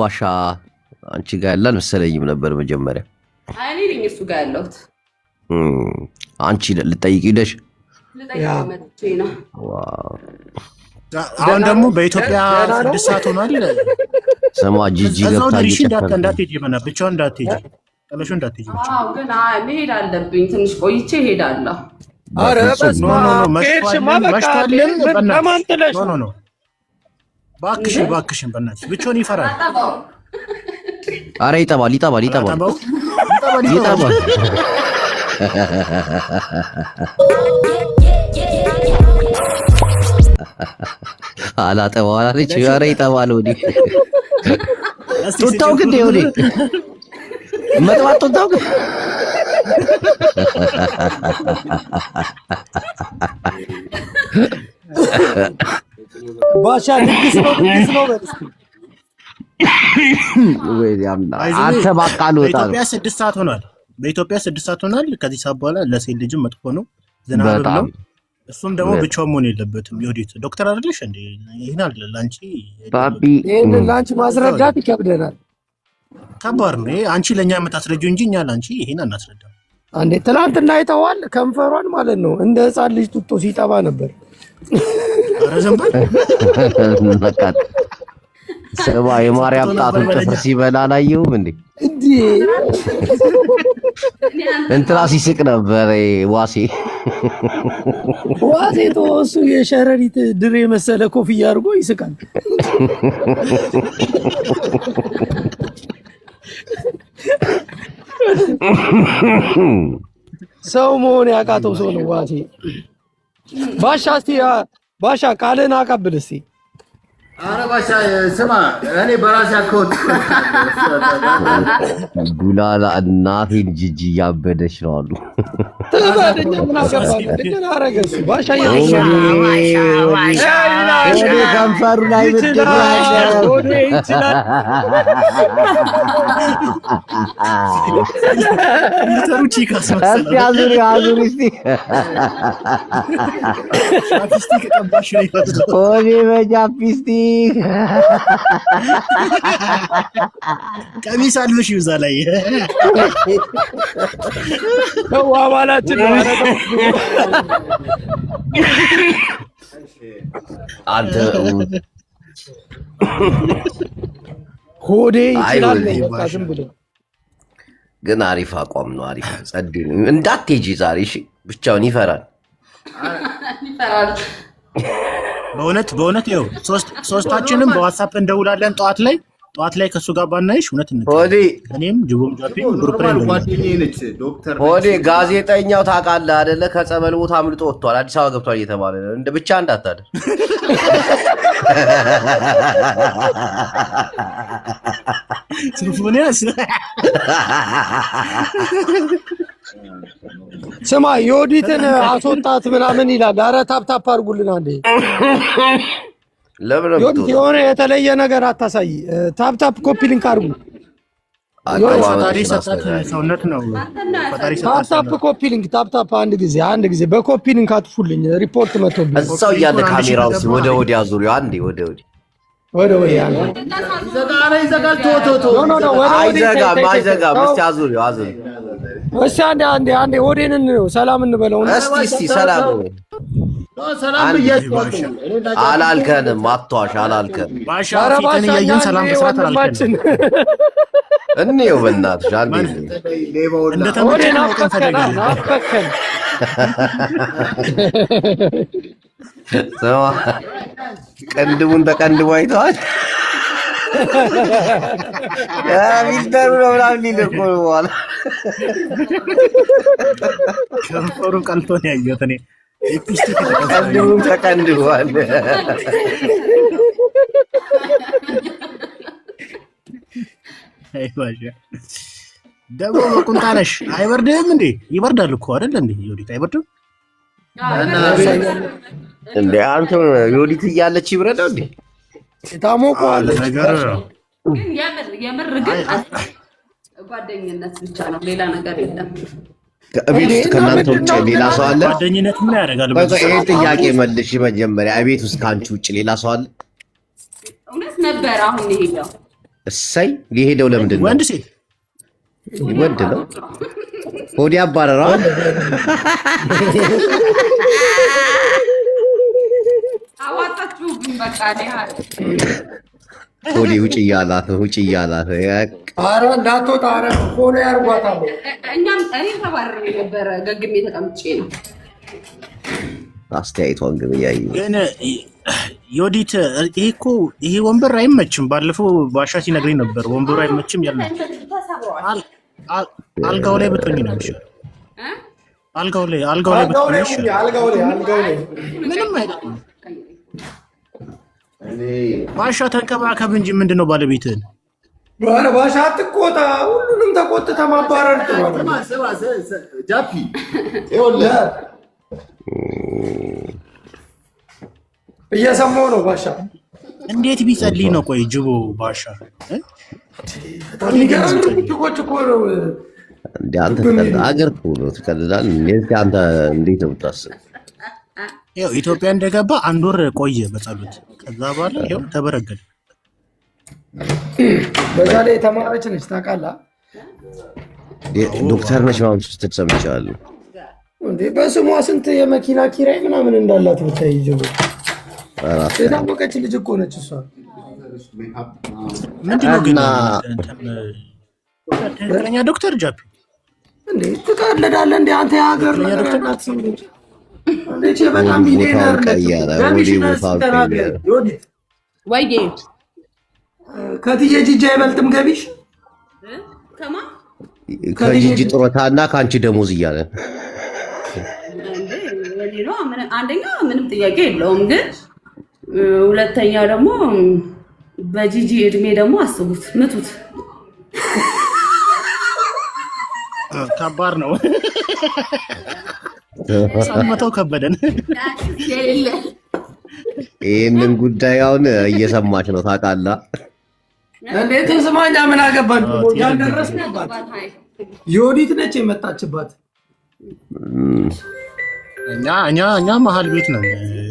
ባሻ አንቺ ጋር ያለን መሰለኝም ነበር መጀመሪያ። እኔ ነኝ እሱ ጋር ያለሁት። አንቺ ልጠይቅ ሄደሽ አሁን ደግሞ በኢትዮጵያ 6 ሰዓት ሆኗል። ስማ ጂጂ ገብታ እንዳትሄጂ ብቻውን እንዳትሄጂ ጥለሹ እንዳትሄጂ። አዎ ግን መሄድ አለብኝ። ትንሽ ቆይቼ እሄዳለሁ። ኧረ በስመ አብ እባክሽን በእናትሽ ብቻውን ይፈራል። ኧረ ይጠባል። አላጠባው አላለች። ኧረ ይጠባል። ወዲህ ጡታው ግን ወዲህ መጥባት ጡታው ግን ባሻ ድግስ ነው በልስቲ ወይ ያምና አንተ ባቃሉ ወጣ። በኢትዮጵያ 6 ሰዓት ሆኗል። ከዚህ ሰዓት በኋላ ለሴት ልጅ መጥፎ ነው። ዝናብ ነው። እሱም ደግሞ ብቻውን መሆን የለበትም። ይወዲት ዶክተር አይደለሽ እንዴ? ይሄን አለ ላንቺ ባቢ ይሄን ላንቺ ማስረዳት ይከብደናል። ከባድ ነው። አንቺ ለኛ የምታስረጂው እንጂ እኛ ላንቺ ይሄን አናስረዳም። አንዴ ትናንትና አይተዋል። ከንፈሯን ማለት ነው እንደ ሕፃን ልጅ ጡጦ ሲጠባ ነበር። ኧረ ዘንባል ነቃት ሰባ የማርያም ጣቱን ጥፍር ሲበላ አላየሁም እንዴ? እንትና ሲስቅ ነበር ዋሴ ተወሱ። የሸረሪት ድሬ መሰለ ኮፍያ አድርጎ ይስቃል። ሰው መሆን ያቃተው ሰው ነው ዋሴ። ባሻ ቃልን አቀብል እስቲ። ኧረ ባሻ ስማ፣ እኔ በራሴ አካውንት ጉላላ እናቴን ጂጂ ያበደች ነው አሉ። ተባደኛ ምን አገባኝ? እንደና አረገስ ባሻ ከንፈሩ ላይ ይችላል። ቻፕስቲክ ቀሚስ አልብሽ ይዛ ላይ ነው አባላችን አንተ ሆዴ ይችላል። ዝም ብሎ ግን አሪፍ አቋም ነው። አሪፍ ጸዴ ነው። እንዳትሄጂ ዛሬ እሺ። ብቻውን ይፈራል። በእውነት ይኸው ሶስታችንም በዋትስአፕ እንደውላለን። ጠዋት ላይ ከሱ ጋር ባናይሽ እውነት እኔም ጅቦም ጃፒም ግሩፕ ላይ ሆዴ ጋዜጠኛው ታውቃለህ አይደለ? ከጸበል ቦታ አምልጦ ወጥቷል። አዲስ አበባ ገብቷል እየተባለ ነው። እንደ ብቻ እንዳታደር ሶፎንያስ ስማ ዮዲትን አስወጣት ምናምን ይላል። ኧረ ታፕታፕ አድርጉልን አንዴ። ዮዲት የሆነ የተለየ ነገር አታሳይ። ታፕታፕ ኮፒ ሊንክ አድርጉ። ፈጣሪ ሰጣት ሰውነት ነው። ታፕታፕ ኮፒ ሊንክ ታፕታፕ አንድ ጊዜ በኮፒ ሊንክ አጥፉልኝ። ሪፖርት መጥቶብኝ እዛው እያለ ካሜራው ወደ ወዲያ ዙሪያ አንዴ ወደ ወዲህ ይዘጋል። አይዘጋም። እስቲ አዙሪው እስቲ አንዴ ወዴንን ነው ሰላም እንበለው። እስቲ ሰላም አላልከንም። አትዋሽ አላልከንም። ፊትን እያየን ሰላም በስራት አላልከንም። እንየው በእናትሽ አንዴ ወዴን አፈከን ሰማ ቀንድሙን ተቀንድሞ አይተዋል። ሚስተሩ ነው ምናምን ሊል እኮ ነው በኋላ ከንፈሩን ቀልቶ ነው ያየሁት እኔ። ቀንድሙን ተቀንድሟል። ደግሞ በቁንጣ ነሽ። አይበርድም እንዴ? ይበርዳል እኮ አይደል እንዴ? ዮዲት አይበርድም እንዴ? አንተ ዮዲት እያለች ይብረዳው እንዴ? ታሞቀዋል ነገር ግን የምር ግን ጓደኝነት ብቻ ነው፣ ሌላ ነገር የለም። ከቤት ውስጥ ከእናንተ ውጭ ሌላ ሰው አለ? ጓደኝነት ምን ያደርጋል? ይሄ ጥያቄ መልሽ መጀመሪያ። ቤት ውስጥ ከአንቺ ውጭ ሌላ ሰው አለ? እውነት ነበር። አሁን ይሄዳው እሰይ ሊሄደው ለምንድን ነው? ወንድ ሴት ወንድ ነው። ሆዲ አባረረዋል። አዋጣችሁብኝ በቃ ሆዲ ውጭ እያላት ኧረ እንዳትወጣ ኧረ ሆነ ያርጓታል። እኔም ተባረረ ነበረ ገግሜ ተቀምጬ ነው። አስተያየቷን ግን እያየሁ ግን ዮዲት ይሄ ወንበር አይመችም። ባለፈው ባሻ ሲነግረኝ ነበር ወንበሩ አይመችም ያለ አልጋው ላይ ብትሆኚ ነው የሚሻለው። አልጋው ላይ ብትሆኚ ይሻላል። አልጋው ላይ ምንም አይደለም። ባሻ ተንከባከብ እንጂ ምንድነው ባለቤትህን? ኧረ ባሻ አትቆጣ። ሁሉንም ተቆጥተህ ማባረር ጥሩ ነው። ጃፒ እየሰማሁ ነው ባሻ። እንዴት ቢጸልይ ነው? ቆይ ጅቦ ባሻ አገር ትቀልዳል። አንተ እንዴት ነው የምታስብ? ይኸው ኢትዮጵያ እንደገባ 1 ወር ቆየ በጸሎት። ከዛ በኋላ ይኸው ተበረገደ። በዛ ላይ የተማረች ነች ታውቃለህ። ዶክተር ነች ማለት ስትል ሰምቻለሁ። እንዴ በስሟ ስንት የመኪና ኪራይ ምናምን እንዳላት ብታይ ጅቦ የታወቀች ልጅ እኮ ነች እሷ። ምንድነው ግን ትክክለኛ ዶክተር ጃፒ እንዴ ትቀልዳለህ እንዴ አንተ? የሀገር ዶክተር ናት። ስም እንዴ በጣም ቢሊየነር ወይ ከትዬ ጂጂ አይበልጥም ገቢሽ? ከጂጂ ጡረታ እና ከአንቺ ደሞዝ እያለ አንደኛ ምንም ጥያቄ የለውም። ግን ሁለተኛ ደግሞ በጂጂ እድሜ ደግሞ አስቡት፣ ምቱት። ከባድ ነው። ሰምተው ከበደን። ይህንን ጉዳይ አሁን እየሰማች ነው ታውቃለህ። እንዴት ስማኛ ምን አገባን? ያልደረስንባት ዮዲት ነች የመጣችባት። እኛ መሀል ቤት ነው።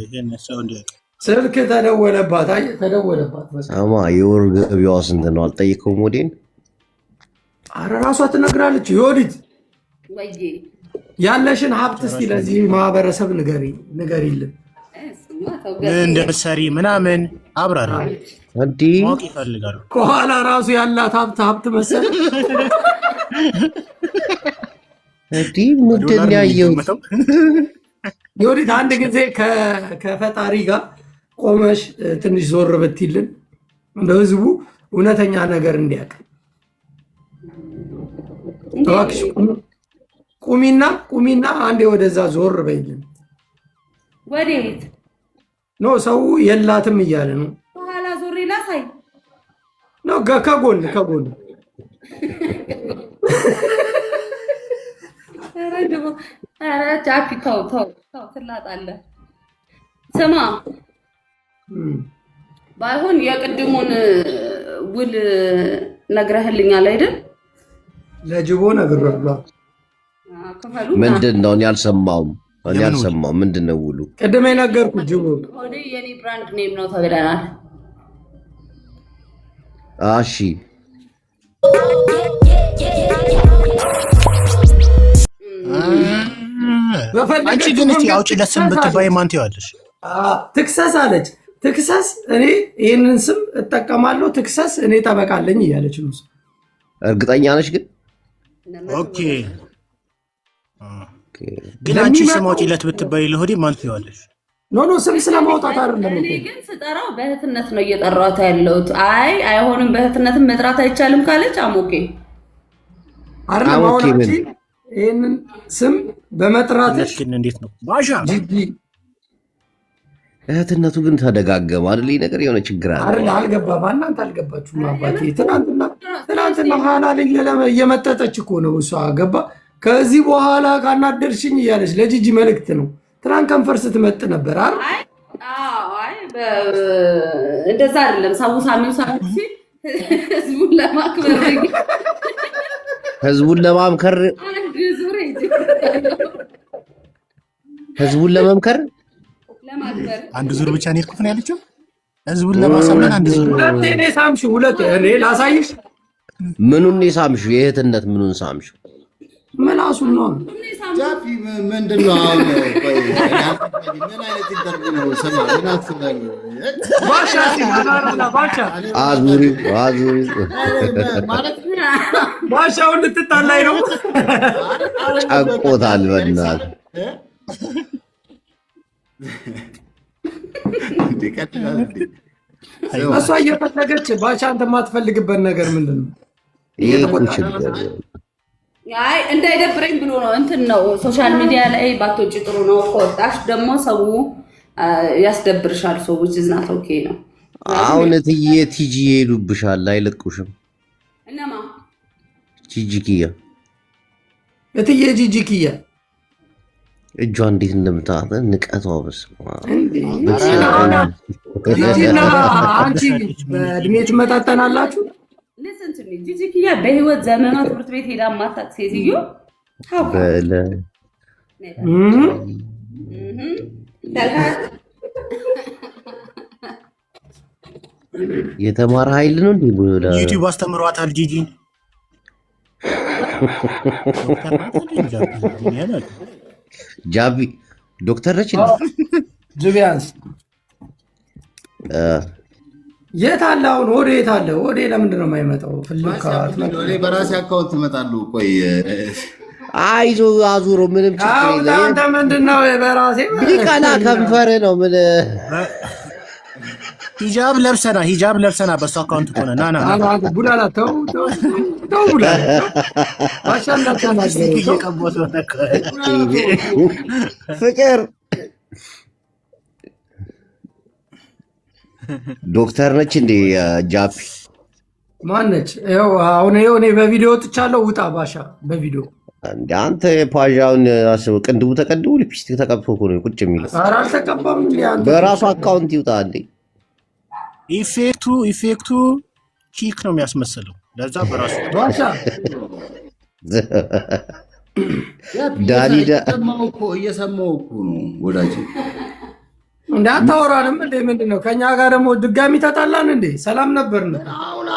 ይሄን ሰው እንዲያውቅ ስልክ ተደወለባት። ተደወለባት። አማ የወር ገቢዋ ስንት ነው አልጠየቀውም? ሞዴን ኧረ እራሷ ትነግራለች። ዮዲት ያለሽን ሀብት እስቲ ለዚህ ማህበረሰብ ንገሪልን። ምን እንደምትሰሪ ምናምን አብራራ። እንዲህ ማወቅ ይፈልጋሉ። ከኋላ ራሱ ያላት ሀብት መሰለህ። እንዲህ ምንድን ያየው ዮዲት አንድ ጊዜ ከፈጣሪ ጋር ቆመሽ ትንሽ ዞር ብትይልን እንደ ህዝቡ እውነተኛ ነገር እንዲያውቅ እባክሽ ቁሚና አንዴ ወደዛ ዞር በይልን። ወዴት ኖ ሰው የላትም እያለ ነው። በኋላ ዞር ላሳይ ነው ከጎን ኧረ ጃፒ ተው ትላጣለህ። ስማ ባይሆን የቅድሙን ውል ነግረህልኛል አይደል? ለጅቦ ነግሬዋለሁ። ምንድን ነው? እኔ አልሰማሁም። ምንድን ነው ውሉ? ቅድም የነገርኩት ጅቦ ሆዴ የኔ ብራንድ ኔም ነው ተብለናል። እሺ አንቺ ግን እስቲ አውጪለት ስም ብትባይ ማን ትይዋለሽ? ትክሰስ አለች። ትክሰስ እኔ ይህንን ስም እጠቀማለሁ። ትክሰስ እኔ ጠበቃለኝ እያለች ነው። እርግጠኛ ነሽ ግን? ኦኬ ግን አንቺ ስም አውጪለት ብትባይ ለሆዴ ማን ትይዋለሽ? ኖ ስም ስለማውጣት አይደለም። እኔ ግን ስጠራው በእህትነት ነው እየጠራሁት ያለሁት። አይሆንም በእህትነትም መጥራት አይቻልም ካለች አሞኬ አይደለም። አሁን ይህንን ስም በመጥራትሽ ግን እንዴት ነው ባሻ? እህትነቱ ግን ተደጋገመ አይደል? ነገር የሆነ ችግር አለ አይደል? አልገባም። እናንተ አልገባችሁም። አባቴ ትናንትና ሀና እየመጠጠች እኮ ነው እሷ ገባ። ከዚህ በኋላ ካናደርሽኝ እያለች ለጂጂ መልእክት ነው። ትናንት ከንፈር ስትመጥ ነበር አይደል? እንደዛ አይደለም። ሳሙሳሚው ሲል ህዝቡን ለማክበር ህዝቡን ለመምከር አንድ ዙር ብቻ ነው የሄድኩት ነው ያለችው። ህዝቡን ለማሳመን አንድ ዙር ሁለቴ እኔ ሳምሽ ሁለቴ እኔ ላሳይሽ። ምኑን ሳምሹ? የእህትነት ምኑን ሳምሹ? ምላሱን ነው። ጃፒ ምንድን ነው አሁን? ቆይ ምን አይነት ኢንተርቪው ነው? ሰማ ምን አስበኝ ባሻ ሲናራና ባሻ አዙሪ ማለት ባሻው ልትጣላይ ነው። ጨቆታል በእናትህ እሷ እየፈለገች ባሻ አንተ የማትፈልግበት ነገር ምንድን ነው? ይሄ እኮ ችግር አይ እንዳይደብረኝ ብሎ ነው እንትን ነው ሶሻል ሚዲያ ላይ ባትወጪ ጥሩ ነው። ከወጣሽ ደግሞ ሰው ያስደብርሻል። ሰው ዝናት ኦኬ ነው። አሁን እትዬ ቲጂ ይሄዱብሻል፣ አይለቁሽም። እነማ ጂጂኪያ እትዬ ጂጂኪያ እጇ እንዴት እንደምታጠ ንቀቷ በስመ አብ። አንቺ በእድሜ ትመጣጠናላችሁ። ጂጂኪያ በህይወት ዘመኗ ትምህርት ቤት ሄዳ ማታቅ ሴትዮ በለ የተማረ ኃይል ነው እንዴ? ዩቲዩብ አስተምሯታል ጂጂን። ጃቢ ዶክተር ነች ጁቢያንስ የት አለ አሁን? ወደ የት አለ? ወደ ለምንድን ነው የማይመጣው? ፍልካት እኔ በራሴ አካውንት እመጣለሁ። ቆይ አይዞ አዙሮ ምንም ችግር የለም። አንተ ምንድን ነው በራሴ ቢቀላ ከንፈር ነው ምን ሂጃብ ለብሰና በሱ አካውንት ሆነ ና ቡላላ ተው ቡላላ ፍቅር ዶክተር ነች እንዴ? ጃፒ ማነች? ይኸው አሁን እኔ በቪዲዮ ወጥቻለሁ። ውጣ ባሻ በቪዲዮ እንደ አንተ ፓዣውን አስበው። ቅንድቡ ተቀድቡ ሊፕስቲክ ተቀብቶ እኮ ነው ቁጭ የሚለው። ኧረ አልተቀባም እንዴ አንተ። በራሱ አካውንት ይውጣ እንዴ። ኢፌክቱ ቺክ ነው የሚያስመስለው። ለዛ በራሱ ባሻ ዳሊዳ እየሰማሁ እኮ ነው ወዳጅ። እንደ አታወራንም እንዴ? ምንድን ነው ከእኛ ጋር ደግሞ ድጋሚ ተጣላን እንዴ? ሰላም ነበርን።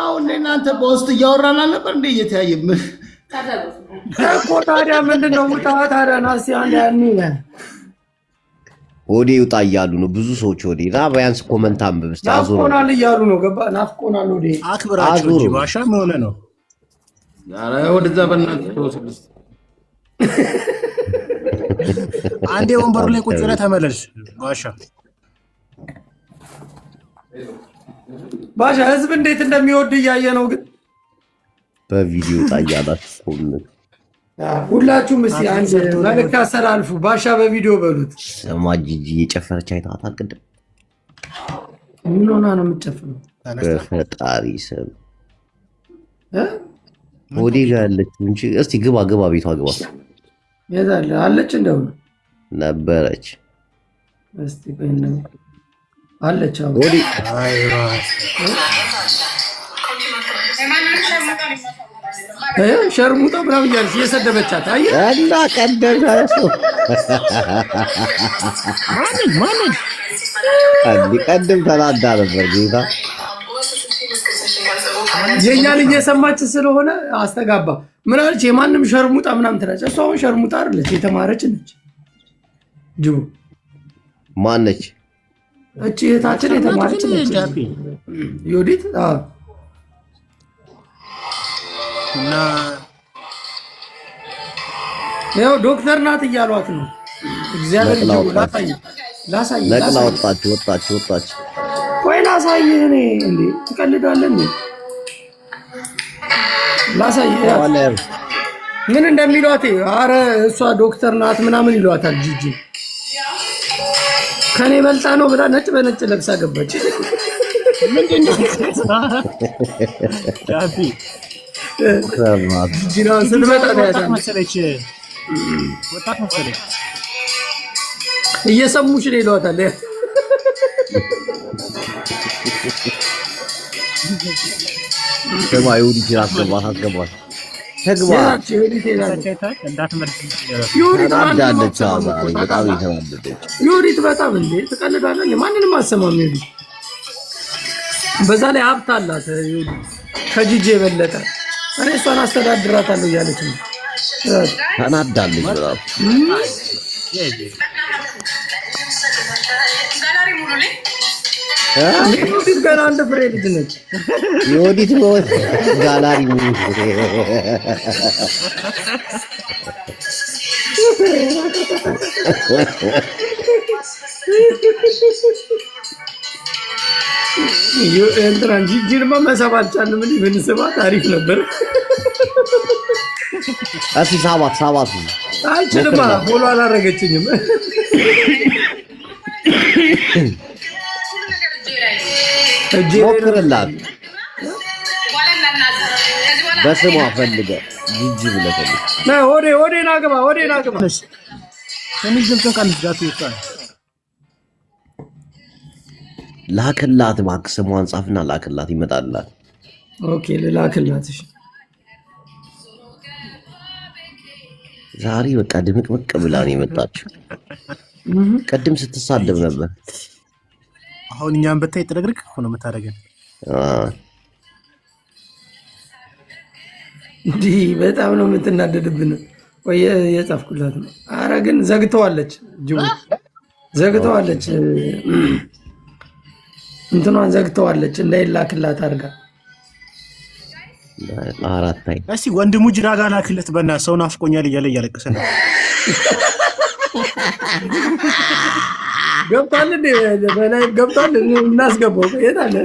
አሁን እናንተ በውስጥ እያወራን አልነበር እንዴ? እየተያየን እኮ ታዲያ ምንድን ነው? ውጣ ታዲያ ናስቲ አንድ ያኒ ወዴ ይውጣ እያሉ ነው ብዙ ሰዎች። ወዴ ና ቢያንስ ኮመንት አንብብ እስቲ። አዙሮ ናፍቆናል እያሉ ነው። ገባ ናፍቆናል። ወዴ አክብራችሁ እንጂ ባሻ ምን ሆነ ነው? ኧረ ወደዛ በእናትህ ተወስልስ። አንዴ ወንበሩ ላይ ቁጭ ብለህ ተመለስ ባሻ። ባሻ ህዝብ እንዴት እንደሚወድ እያየ ነው። ግን በቪዲዮ ታያላችሁ። ሁላችሁም እስኪ አንድ መልዕክት አስተላልፉ። ባሻ በቪዲዮ በሉት። ስማ ጂጂ የጨፈረች አይተሃት ቅድም? ምን ሆና ነው የምትጨፍረው? በፈጣሪ ስም ወዴ ጋር ያለች እንጂ እስቲ ግባ ቤቷ ግባ። የት አለ አለች? እንደው ነበረች። እስቲ በእናትህ አለች። አሁን ወዴ ሸርሙጣ ምናምን እያለች እየሰደበቻት አየህ። እና ቀደም ቀደም ተናዳ ነበር ጌታ። የእኛን እየሰማች ስለሆነ አስተጋባ። ምን አለች? የማንም ሸርሙጣ ምናምን ትላለች። እሷ አሁን ሸርሙጣ አይደለች፣ የተማረች ነች። ጅቡ ማነች? እቺ እህታችን የተማረች ነች። ዮዲት እና ያው ዶክተር ናት እያሏት ነው። እግዚአብሔር ላሳይ ነቅላ ወጣች። ቆይ ላሳይ። እኔ እንዴ ትቀልዳለህ እንዴ? ላሳይ ምን እንደሚሏት። አረ እሷ ዶክተር ናት ምናምን ይሏታል። ጂጂ ከኔ በልጣ ነው ብላ ነጭ በነጭ ለብሳ ገባች። ምንድነው ጃፒ ጂና ስንመጣ መሰለች ወጣት መሰለች። እየሰሙሽ ነው ይሏታል። ሰማዩ ልጅ አስገባት ተግባ ዮዲት በጣም እንዴ ትቀልዳለህ። ማንንም አሰማም። በዛ ላይ ሀብት አላት ከጂጂ የበለጠ። እኔ እሷን አስተዳድራታለሁ እያለች ነው ተናዳለች በጣም። የወዲት ገና አንድ ፍሬ ልጅ ነች። የወዲት ሞት ጋላሪ ሙሉ እንትናን ጂጂንማ መሳብ አልቻልንም። ብንስባት አሪፍ ነበር። እስኪ ሳባት አይችልማ፣ ፎሎ አላረገችኝም። ሞክርላት በስሟ ፈልገህ ጂጂ ብለህ ፈልግ። ወዴ ናግባ ትንሽ ድምፅን ቀንስ ጋር ይወጣል። ላክላት እባክህ፣ ስሟን ጻፍና ላክላት ይመጣላት። ኦኬ ልላክላት። እሺ ዛሬ በቃ ድምቅምቅ ብላ ነው የመጣችው። ቀድም ስትሳደብ ነበር። አሁን እኛም በታይ ጥረግርክ ሆኖ መታረገን እንዴ በጣም ነው የምትናደድብን። ወይ የጻፍኩላት ነው። አረ ግን ዘግተዋለች፣ ዘግተዋለች፣ እንትኗን ዘግተዋለች እንዳይላክላት አድርጋ። አራታይ እስቲ ወንድሙ ጅራጋ ላክለት በእና ሰው ናፍቆኛል እያለ እያለቀሰ ነው። ገብቷል እንዴ በላይ ገብቷል። እናስገባው የታለ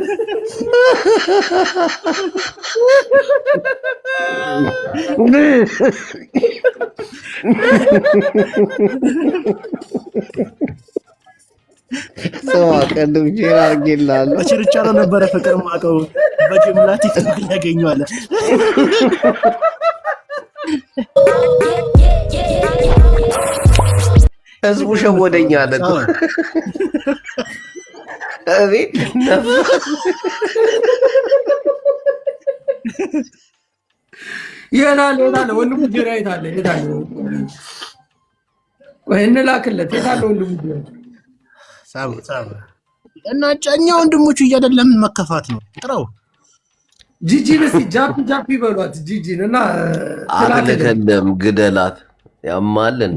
ሰው ቀደም ጀራርጌላል በችርቻሮ ነበረ ፍቅር ማቀው በጅምላት ያገኘዋል። ህዝቡ ሸወደኛ አለ እኮ እኔ የታለ ወንድሙ ጀራ የታለ ወይ እንላክለት። የታለ ወንድሙ ጀራ ሳብ እና ጫኛ ወንድሞቹ እያደለም መከፋት ነው። ጥራው ጂጂን እስኪ ጃፒ በሏት ጂጂን እና አትልከለም ግደላት ያማልን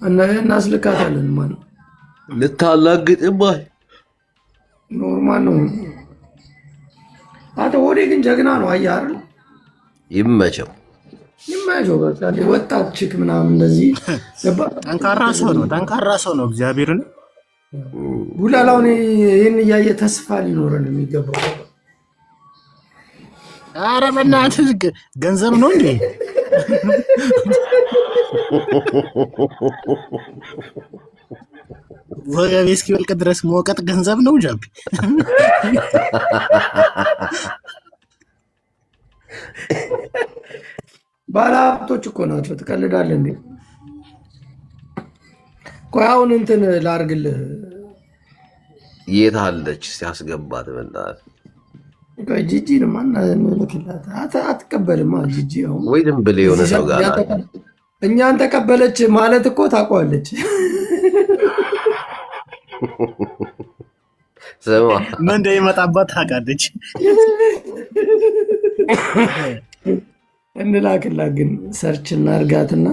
እና እናስልካታለን። ማን ልታላግጥባይ ኖርማል ነው። አቶ ወዴ ግን ጀግና ነው። አየህ አይደል? ይመቸው በቃ ወጣት ችክ ምናምን እንደዚህ ጠንካራ ሰው ነው። እግዚአብሔርን ቡላላውን ይህን እያየ ተስፋ ሊኖረን የሚገባው። ኧረ በእናትህ ገንዘብ ነው እንዴ? ወገቤ እስኪወልቅ ድረስ መውቀጥ ገንዘብ ነው ጃቢ። ባለሀብቶች እኮ ናቸው። ትቀልዳለህ እንዴ? ቆይ አሁን እንትን ላርግልህ። የት አለች ሲያስገባት በእናትህ ጂጂን ማን ልክላት? አትቀበልማ ጂጂ። አሁን ወይ ድም ብለህ የሆነ ሰው ጋር እኛን ተቀበለች ማለት እኮ ታውቀዋለች። ስማ ምን እንደሚመጣባት ታውቃለች። እንላክላት ግን ሰርች እናርጋትና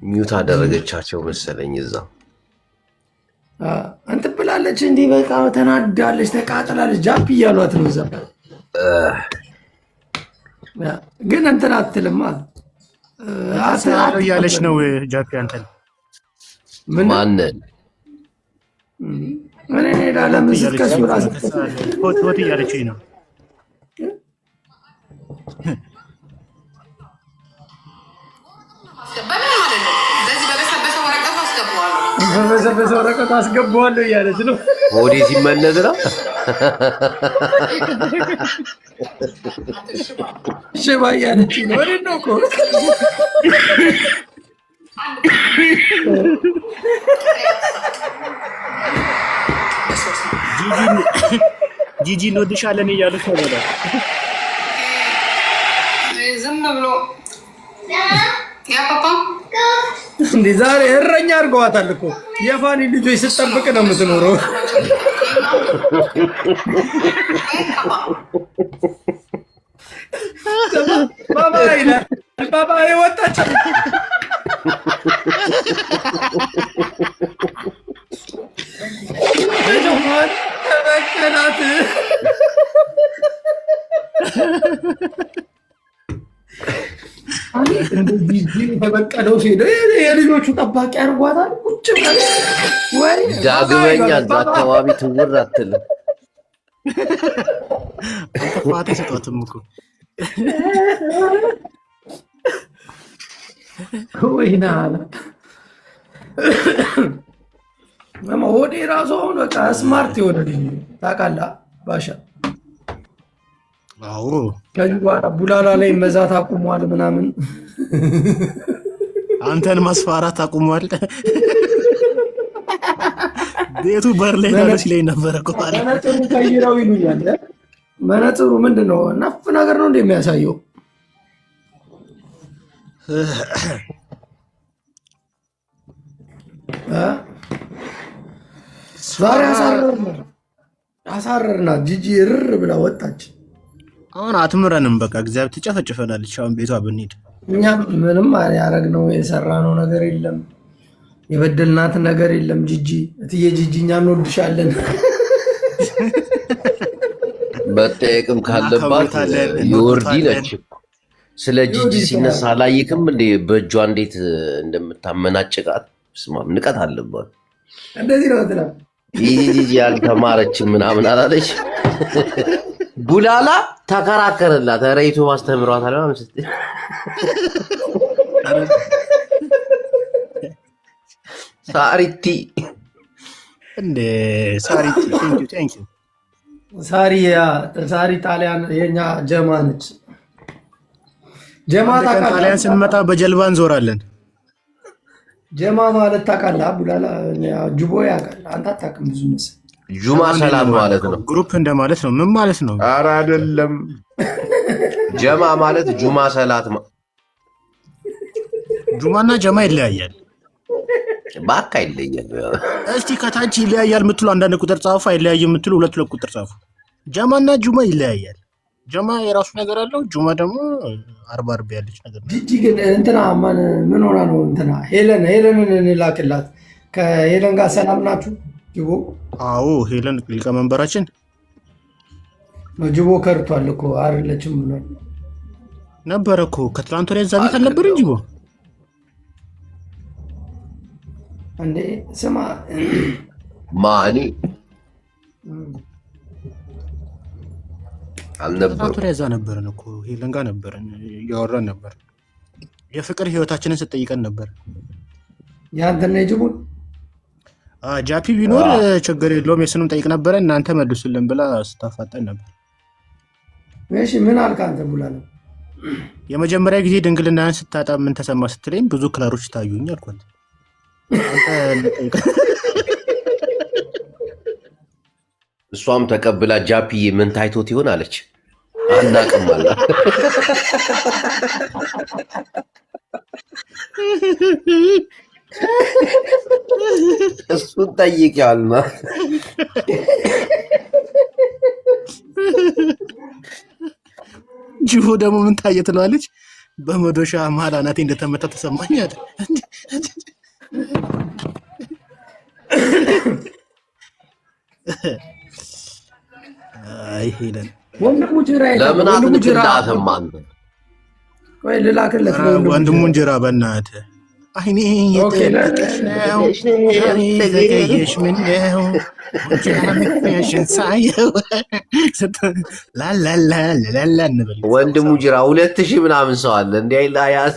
ሚውት አደረገቻቸው መሰለኝ እዛ እንትን ብላለች። እንዲህ በቃ ተናዳለች፣ ተቃጥላለች። ጃፒ እያሏት ነው እዛ። ግን እንትን አትልም እያለች ነው ጃፒ። አንተን ማንን እኔ ሄዳለ ምስል ከሱ ራስ ሆት እያለችኝ ነው። በበሰበሰ ወረቀቱ አስገባዋለሁ እያለች ነው። ሆዴ ሲመለስ ነው። ሽባ እያለች ነው። ወደ ነው እኮ ጂጂ እንወድሻለን እያሉት ነው። በላ ዝም ብሎ ያ ፓፓ እንዴ ዛሬ እረኛ አድርገዋታል እኮ የፋኒ ልጆች ስትጠብቅ ነው የምትኖረው። ባባ ወጣች ተበቀላት። ተበቀለው ሲሄድ የልጆቹ ጠባቂ አድርጓታል። ቁጭ ወይ ዳግመኛ እዛ አካባቢ ትውር አትልም። ፋቴ ሰጧትም እኮ ወይና ሆዴ ራሱ አሁን በቃ ስማርት የሆነ ልጅ ታውቃለህ ባሻ። አዎ ከዚህ በኋላ ቡላላ ላይ መዛት አቁሟል ምናምን። አንተን ማስፈራራት አቁሟል። ቤቱ በር ላይ ሲለኝ ነበረ እኮ ማለት መነጽሩ ቀይረው ይሉኛል። መነጽሩ ምንድን ነው? ነፍ ነገር ነው እንደሚያሳየው። ዛሬ አሳረርናት። ጂጂ እርር ብላ ወጣች። አሁን አትምረንም። በቃ እግዚአብሔር ትጨፈጭፈናለች። አሁን ቤቷ ብንሄድ እኛም ምንም ያደረግነው የሰራነው ነገር የለም፣ የበደልናት ነገር የለም። ጂጂ እትዬ ጂጂ እኛም እንወድሻለን። መጠየቅም ካለባት የወርዲ ነች። ስለ ጂጂ ሲነሳ አላየክም እንዴ? በእጇ እንዴት እንደምታመናጭቃት ስማም፣ ንቀት አለባት። እንደዚህ ነው ትላ ጂጂ ያልተማረችም ምናምን አላለች። ቡላላ ተከራከረላት። ኧረ ዩቱብ አስተምሯታል ምናምን ስትል ሳሪቲ እንደ ሳሪቲ ቴንክ ዩ ሳሪ ጣሊያን የኛ ጀማ ነች። ጀማ ጣሊያን ስንመጣ በጀልባ እንዞራለን። ጀማ ማለት ታውቃለህ? ቡላላ ጁቦ ያውቃል። አንተ አታውቅም ብዙ መሰለኝ። ጁማ ሰላም ማለት ነው። ግሩፕ እንደማለት ነው። ምን ማለት ነው? ኧረ አይደለም። ጀማ ማለት ጁማ ሰላት ጁማና ጀማ ይለያያል። ባካ ይለያል። እስቲ ከታች ይለያያል የምትሉ አንዳንድ ቁጥር ጻፉ። አይለያይ የምትሉ ሁለት ቁጥር ጻፉ። ጀማና ጁማ ይለያያል። ጀማ የራሱ ነገር አለው። ጁማ ደግሞ አርባ ያለች ነገር ነው። ጂጂ ግን እንትና ምን ሆና ነው? እንትና ሄለንን እንላክላት። ከሄለን ጋር ሰላም ናችሁ? ጅቦ አዎ፣ ሄለን ሊቀመንበራችን ጅቦ ከርቷል እኮ አይደለችም ብሏል ነበረ እኮ ከትላንት ወዲያ እዛ ቤት አልነበረም ጅቦ እንዴ? ስማ ማኒ አልነበረ ትላንት ወዲያ እዛ ነበረን እኮ ሄለን ጋር ነበረን፣ እያወራን ነበር። የፍቅር ህይወታችንን ስትጠይቀን ነበር። ያንተና የጅቦን ጃፒ ቢኖር ችግር የለውም የሱንም ጠይቅ ነበረ። እናንተ መልሱልን ብላ ስታፋጠን ነበር። እሺ ምን አልክ አንተ? ቡላ ነው የመጀመሪያ ጊዜ ድንግልናን ስታጣ ምን ተሰማ ስትለኝ ብዙ ክላሮች ታዩኝ አልኳት። እሷም ተቀብላ ጃፒዬ ምን ታይቶት ይሆን አለች። አናቅም አለ። እሱን ጠይቂያልና ጅቦ ደግሞ ምን ታየ ትለዋለች። በመዶሻ መሀል አናቴ እንደተመታ ተሰማኝ አለ። አይ ሄለን ወንድሙ ጅራ ለምን አትልክላትም አንተ? ወይ ልላክለት ወንድሙን ጅራ በእናትህ አይኔ የጠበቀሽ ነው ዘገየሽ ምነው ጃምሽን ሳየው ላላላ እንበል። ወንድሙ ጅራ 2000 ምናምን ሰው አለ እንዲህ አይላ ያዝ